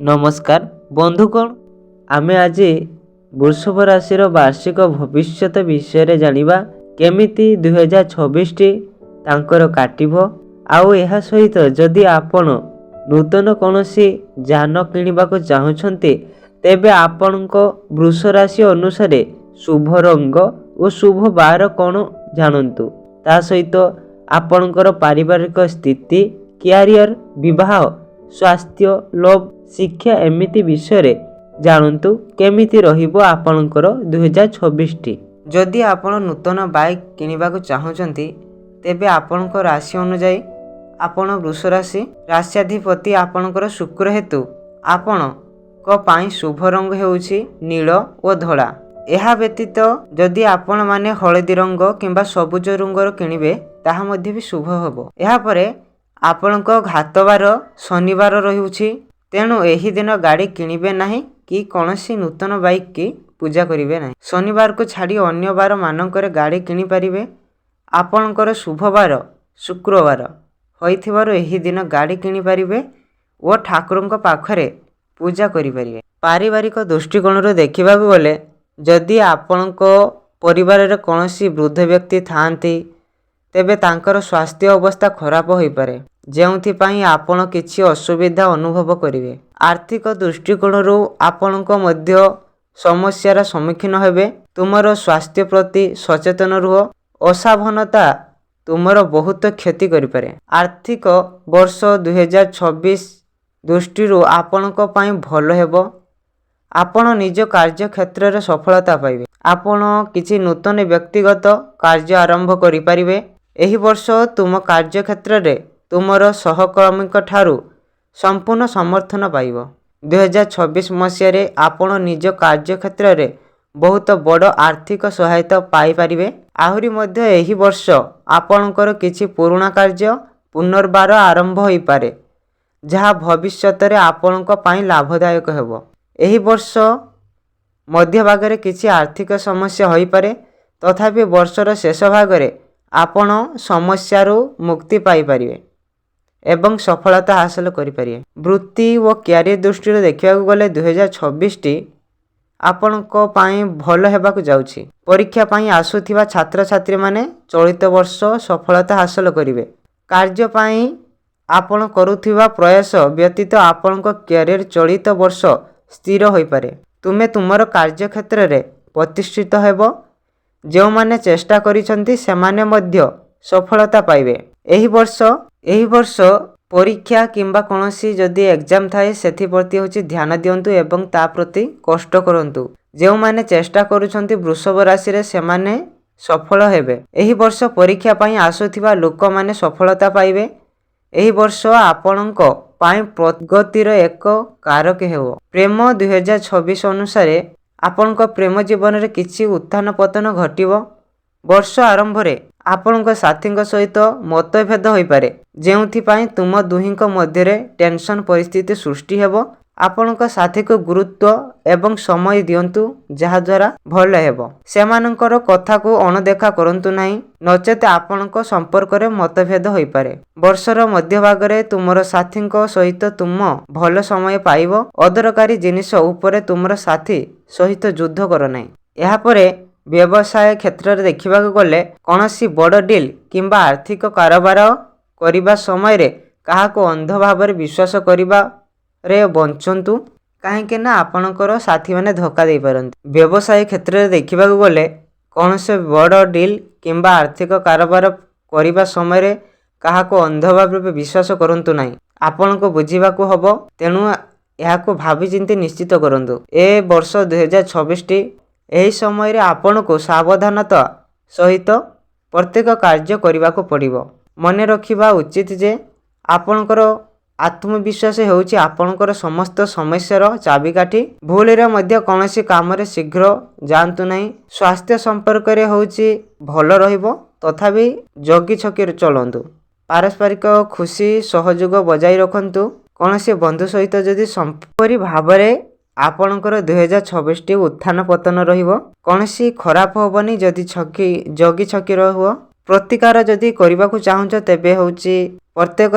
नमस्कार बंधुगण आमे आज वृषभ राशि वार्षिक भविष्यत विषय जानिबा केमिति 2026 टी तांकर काटिबो आउ एहा सहित जदि आपण नूतन कोनोसी जान किनिबा को चाहुछन्ते तेबे आपणको वृष राशि अनुसार शुभ रंग और शुभ बार कोन जानंतु ता सहित आपणकर पारिवारिक स्थिति कैरियर विवाह स्वास्थ्य लव शिक्षा एमिति विषय जानतु केमिति रहिबो आपणकर 2026 टी। जदि आपण नूतन बाइक किनिबा को चाहुचंती तेबे आपणको राशि अनुसार आपण वृष राशि राश्याधिपति आपणकर शुक्र हेतु आपण को पाई शुभ रंग हेउछि नील और धला। एहा व्यतीत जदि आपण माने हळदी रंग किंबा सबुज रंगर किनिबे ताहा मध्ये भी शुभ हबो। एहा परे आपणको घातबार शनिवार रहुछि तेणु एही दिन गाड़ी किनिबे नाही कि कोनोसी नूतन बाइक की पूजा करिवे नाही। शनिवार को छाड़ी अन्य बार मानकर गाड़ी किनि परिबे। आपणकर शुभ बार शुक्रवार होइथिबार एही दिन गाड़ी किनि परिबे ओ ठाकुरଙ୍କ पाखरे पूजा करि परिबे। पारिवारिक दृष्टिकोण देखिबा गले जदि आपणको परिवार रे कोनोसी वृद्ध व्यक्ति थांती तेबे तांकर स्वास्थ्य अवस्था खराब होई पारे जेउथि पई आपण किछि असुविधा अनुभव करिवे। आर्थिक दृष्टिकोण आपणको मध्य समस्यार सम्मुखीन हेबे। तुमरो स्वास्थ्य प्रति सचेतन रुह। असावधानता तुमरो बहुत क्षति करि पारे। आर्थिक वर्ष 2026 दृष्टि आपणको पई भलो हेबो। आपण निज कार्य क्षेत्र रे सफलता पाइबे। आपण किछि नूतन व्यक्तिगत कार्य आरंभ करि परिबे। एही वर्ष तुम कार्य क्षेत्र रे तुमरो सहकर्मी ठारू संपूर्ण समर्थन पाइब। 2026 मसीह रे आपण निज कार्य क्षेत्र रे बहुत बड़ आर्थिक सहायता पाई परिबे। आहुरी मध्य एही वर्ष आपणकर किछि पुराना कार्य पुनर्बार आरंभ होई पारे जहा भविष्यत रे आपणको पाई लाभदायक हेबो। एही वर्ष मध्य भागरे किछि आर्थिक समस्या होई पारे तथापि वर्षर शेष भागरे आपण समस्यारू मुक्ति पाई परिबे एवं सफलता हासिल करि परिबे। वृत्ति व कैरियर दृष्टि देखिबा गले 2026 टी आपणको पाई भलो हेबाकु जाउछि। परीक्षा पाई आसुथिबा छात्र छात्री माने चलित वर्ष सफलता हासिल करिवे। कार्य पाई आपण करूथिबा प्रयास व्यतीत आपणको कैरियर चलित वर्ष स्थिर होई पारे। तुमे तुमर कार्य क्षेत्र रे प्रतिष्ठित हेबो। जो माने चेष्टा करिसंती सेमाने मध्य सफलता पाइबे। एही वर्ष परीक्षा किंबा कोनोसी जदि एग्जाम थाए सेथि प्रति होछि ध्यान दियंतु एवं ता प्रति कष्ट करंतु। जो माने चेष्टा करूछंती वृषभ राशि रे सेमाने सफल हेबे। एही वर्ष परीक्षा पाई आसुथिबा लोक माने सफलता पाइबे। एही वर्ष आपणको पाई प्रगतिर एक कारक हेबो। प्रेम 2026 अनुसार आपणको प्रेम जीवन रे किछि उत्थान पतन घटिबो। वर्ष आरंभ रे आपणको साथीଙ୍କ सहित मतभेद होई पारे जेउथि पई तुम दुहिंक मध्य रे टेंशन परिस्थिति सृष्टि हेबो। आपणको साथी को गुरुत्व एवं समय दियंतु जहा द्वारा भलो हेबो। सेमानकर कथा को अणदेखा करंतु नाही नचेत आपणको संपर्क रे मतभेद होई पारे। वर्षर मध्य भाग रे तुमरो साथीଙ୍କ सहित तुम भलो समय पाइबो। अदरकारी जिनिस ऊपर तुमरो साथी सहित युद्ध कर नाही। एहा परे व्यवसाय क्षेत्र रे देखिबा गले कोनोसी बड़ डील किंबा आर्थिक कारोबार करिबा समय रे काहाको अंध भाव रे विश्वास करिबा रे बंचंतु काहेकि ना आपणकर साथी माने धोखा दे पारंती। व्यवसाय क्षेत्र रे देखिबा गले कोनोसी बड़ डील किंबा आर्थिक कारोबार करिबा समय रे काहाको अंध भाव रे विश्वास करंतु नाही। आपणको बुझिबाकू हबो तेनु याको भाबी चिंती निश्चित करंतु। ए वर्ष 2026 टी एही समय रे आपणको सावधानता सहित प्रत्येक कार्य करिबाकू पड़िबो। मने रखिबा उचित जे आपणकर आत्मविश्वास हेउछि आपणकर समस्त समस्यार चाबिकाठी। भूल रे मध्य कोनोसी काम रे शीघ्र जानतु नाही। स्वास्थ्य संपर्क रे होउछि भलो रहिबो तथापि जगी छकी चलंतु। पारस्परिक खुशी सहयोग बजाई रखंतु। कोनोसी बंधु सहित जदि संपरी भाबरे आपणकर 2026 टी उत्थान पतन रहिबो। कोनोसी खराब होबनी जदि जगी छकी रहबो। प्रतिकार जदि करिबाकू चाहुछ तेबे होउछि प्रत्येक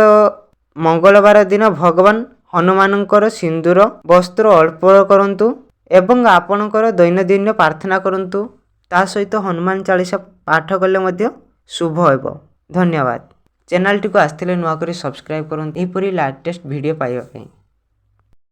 मंगलवार दिन भगवान ହନୁମାନଙ୍କର ସିନ୍ଦୁର ବସ୍ତ୍ର ଅର୍ପଣ କରନ୍ତୁ ଏବଂ ଆପଣଙ୍କର ଦୈନନ୍ଦିନ ପ୍ରାର୍ଥନା କରନ୍ତୁ। ତା ସହିତ ହନୁମାନ ଚାଳିଶା ପାଠ କଲେ ମଧ୍ୟ ଶୁଭ ହେବ। ଧନ୍ୟବାଦ। ଚ୍ୟାନେଲଟିକୁ ଆସିଥିଲେ ନୂଆ କରି ସବସ୍କ୍ରାଇବ୍ କରନ୍ତୁ ଏହିପରି ଲାଟେଷ୍ଟ ଭିଡ଼ିଓ ପାଇବା ପାଇଁ।